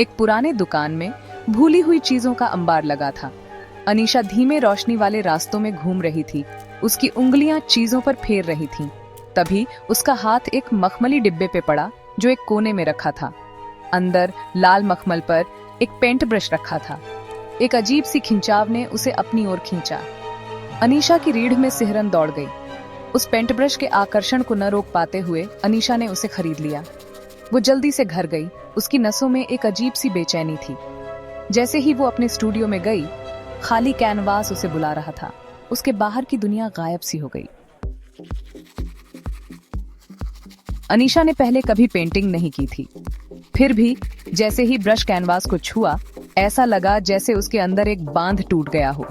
एक पुराने दुकान में भूली हुई चीजों का अंबार लगा था। अनीशा धीमे रोशनी वाले रास्तों में घूम रही थी। उसकी उंगलियां चीजों पर फेर रही थीं। तभी उसका हाथ एक मखमली डिब्बे पे पड़ा जो एक कोने में रखा था। अंदर लाल मखमल पर एक पेंट ब्रश रखा था। एक अजीब सी खिंचाव ने उसे अपनी ओर खींचा। अनीशा की रीढ़ में सिहरन दौड़ गई। उस पेंट ब्रश के आकर्षण को न रोक पाते हुए अनीशा ने उसे खरीद लिया। वो जल्दी से घर गई। उसकी नसों में एक अजीब सी बेचैनी थी। जैसे ही वो अपने स्टूडियो में गई, खाली कैनवास उसे बुला रहा था। उसके बाहर की दुनिया गायब सी हो गई। अनीशा ने पहले कभी पेंटिंग नहीं की थी, फिर भी जैसे ही ब्रश कैनवास को छुआ, ऐसा लगा जैसे उसके अंदर एक बांध टूट गया हो।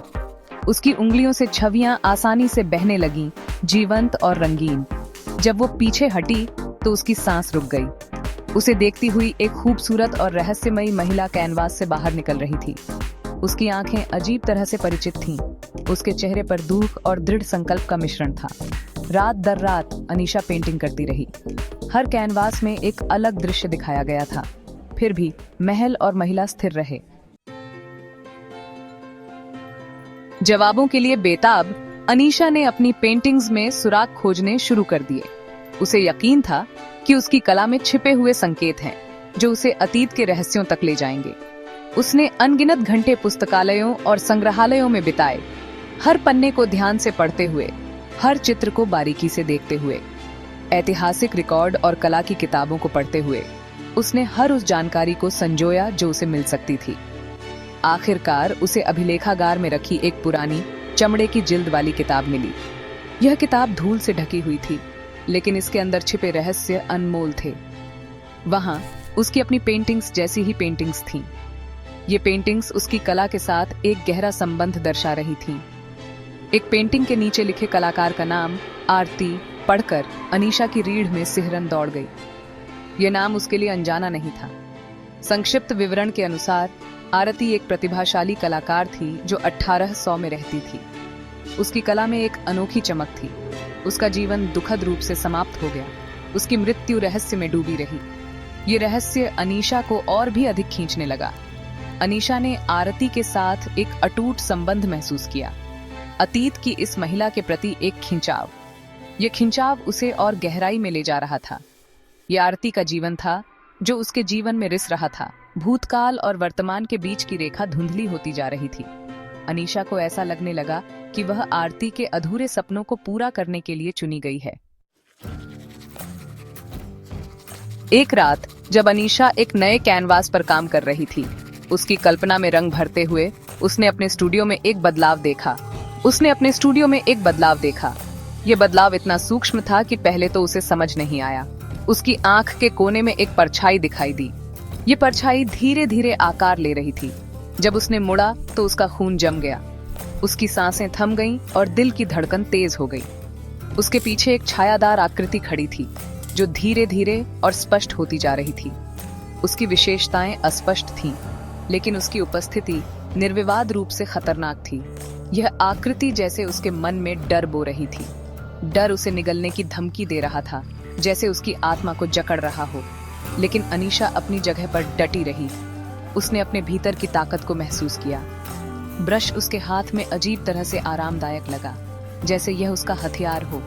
उसकी उंगलियों से छवियां आसानी से बहने लगीं, जीवंत और रंगीन। जब वो पीछे हटी तो उसकी सांस रुक गई। उसे देखती हुई एक खूबसूरत और रहस्यमयी महिला कैनवास से बाहर निकल रही थी। उसकी आंखें अजीब तरह से परिचित थीं। उसके चेहरे पर दुख और दृढ़ संकल्प का मिश्रण था। रात दर रात अनीशा पेंटिंग करती रही। हर कैनवास में एक अलग दृश्य दिखाया गया था। फिर भी महल और महिला स्थिर रहे। जवाबों के लिए बेताब अनीशा ने अपनी पेंटिंग्स में सुराग खोजने शुरू कर दिए। उसे यकीन था कि उसकी कला में छिपे हुए संकेत हैं जो उसे अतीत के रहस्यों तक ले जाएंगे। उसने अनगिनत घंटे पुस्तकालयों और संग्रहालयों में बिताए, हर पन्ने को ध्यान से पढ़ते हुए, हर चित्र को बारीकी से देखते हुए, ऐतिहासिक रिकॉर्ड और कला की किताबों को पढ़ते हुए उसने हर उस जानकारी को संजोया जो उसे मिल सकती थी। आखिरकार उसे अभिलेखागार में रखी एक पुरानी चमड़े की जिल्द वाली किताब मिली। यह किताब धूल से ढकी हुई थी, लेकिन इसके अंदर छिपे रहस्य अनमोल थे। वहां उसकी अपनी पेंटिंग्स जैसी ही पेंटिंग्स थीं। ये पेंटिंग्स उसकी कला के साथ एक गहरा संबंध दर्शा रही थीं। एक पेंटिंग के नीचे लिखे कलाकार का नाम आरती पढ़कर अनीशा की रीढ़ में सिहरन दौड़ गई। ये नाम उसके लिए अनजाना नहीं था। संक्षिप्त विवरण के अनुसार आरती एक प्रतिभाशाली कलाकार थी जो 1800 में रहती थी। उसकी कला में एक अनोखी चमक थी। उसका जीवन दुखद रूप से समाप्त हो गया। उसकी मृत्यु रहस्य में डूबी रही। ये रहस्य अनीशा को और भी अधिक खींचने लगा। अनीशा ने आरती के साथ एक अटूट संबंध महसूस किया। अतीत की इस महिला के प्रति एक खिंचाव। ये खिंचाव उसे और गहराई में ले जा रहा था। ये आरती का जीवन था जो उसके जीवन में रिस रहा था। भूतकाल और वर्तमान के बीच की रेखा धुंधली होती जा रही थी। अनीशा को ऐसा लगने लगा कि वह आरती के अधूरे सपनों को पूरा करने के लिए चुनी गई है। एक रात जब अनीशा एक नए कैनवास पर काम कर रही थी, उसकी कल्पना में रंग भरते हुए उसने अपने स्टूडियो में एक बदलाव देखा। ये बदलाव इतना सूक्ष्म था कि पहले तो उसे समझ नहीं आया। उसकी आंख के कोने में एक परछाई दिखाई दी। ये परछाई धीरे धीरे आकार ले रही थी। जब उसने मुड़ा तो उसका खून जम गया। उसकी सांसें थम गईं और दिल की धड़कन तेज हो गई। उसके पीछे एक छायादार आकृति खड़ी थी जो धीरे धीरे और स्पष्ट होती जा रही थी। उसकी विशेषताएं अस्पष्ट थीं, लेकिन उसकी उपस्थिति निर्विवाद रूप से खतरनाक थी। यह आकृति जैसे उसके मन में डर बो रही थी। डर उसे निगलने की धमकी दे रहा था, जैसे उसकी आत्मा को जकड़ रहा हो। लेकिन अनीशा अपनी जगह पर डटी रही। उसने अपने भीतर की ताकत को महसूस किया। ब्रश उसके हाथ में अजीब तरह से आरामदायक लगा, जैसे यह उसका हथियार हो।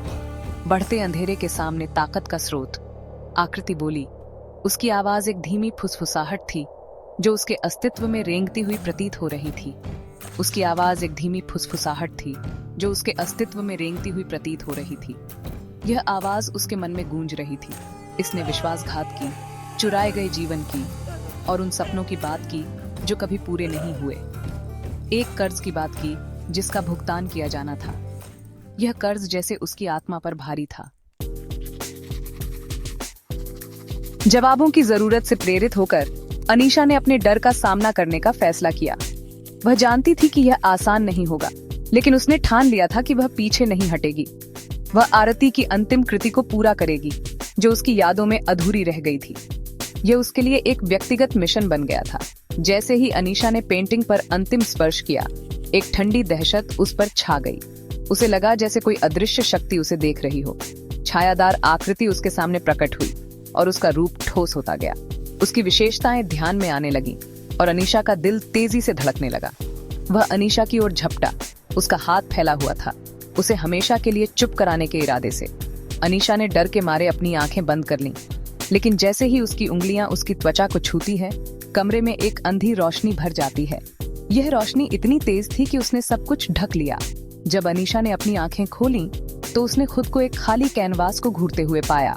बढ़ते अंधेरे के सामने ताकत का स्रोत। आकृति बोली। उसकी आवाज एक धीमी फुसफुसाहट थी जो उसके अस्तित्व में रेंगती हुई प्रतीत हो रही थी। यह आवाज उसके मन में गूंज रही थी। इसने विश्वासघात की, चुराए गए जीवन की और उन सपनों की बात की जो कभी पूरे नहीं हुए। एक कर्ज की बात की जिसका भुगतान किया जाना था। यह कर्ज जैसे उसकी आत्मा पर भारी था। जवाबों की जरूरत से प्रेरित होकर अनीशा ने अपने डर का सामना करने का फैसला किया। वह जानती थी कि यह आसान नहीं होगा, लेकिन उसने ठान लिया था कि वह पीछे नहीं हटेगी। वह आरती की अंतिम कृति को पूरा करेगी जो उसकी यादों में अधूरी रह गई थी। यह उसके लिए एक व्यक्तिगत मिशन बन गया था। जैसे ही अनीशा ने पेंटिंग पर अंतिम स्पर्श किया, एक ठंडी दहशत उस पर छा गई। उसे लगा जैसे कोई अदृश्य शक्ति उसे देख रही हो। छायादार आकृति उसके सामने प्रकट हुई और उसका रूप ठोस होता गया। उसकी विशेषताएं ध्यान में आने लगी और अनीशा का दिल तेजी से धड़कने लगा। वह अनीशा की ओर झपटा, उसका हाथ फैला हुआ था, उसे हमेशा के लिए चुप कराने के इरादे से। अनीशा ने डर के मारे अपनी आंखें बंद कर लीं, लेकिन जैसे ही उसकी उंगलियां उसकी त्वचा को छूती है, कमरे में एक अंधी रोशनी भर जाती है। यह रोशनी इतनी तेज थी कि उसने सब कुछ ढक लिया। जब अनीशा ने अपनी आंखें खोलीं, तो उसने खुद को एक खाली कैनवास को घूरते हुए पाया।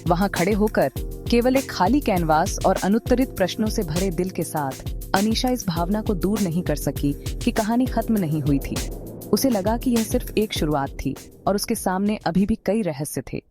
वहां खड़े होकर केवल एक खाली कैनवास और अनुत्तरित प्रश्नों से भरे दिल के साथ अनीशा इस भावना को दूर नहीं कर सकी कि कहानी खत्म नहीं हुई थी। उसे लगा कि यह सिर्फ एक शुरुआत थी और उसके सामने अभी भी कई रहस्य थे।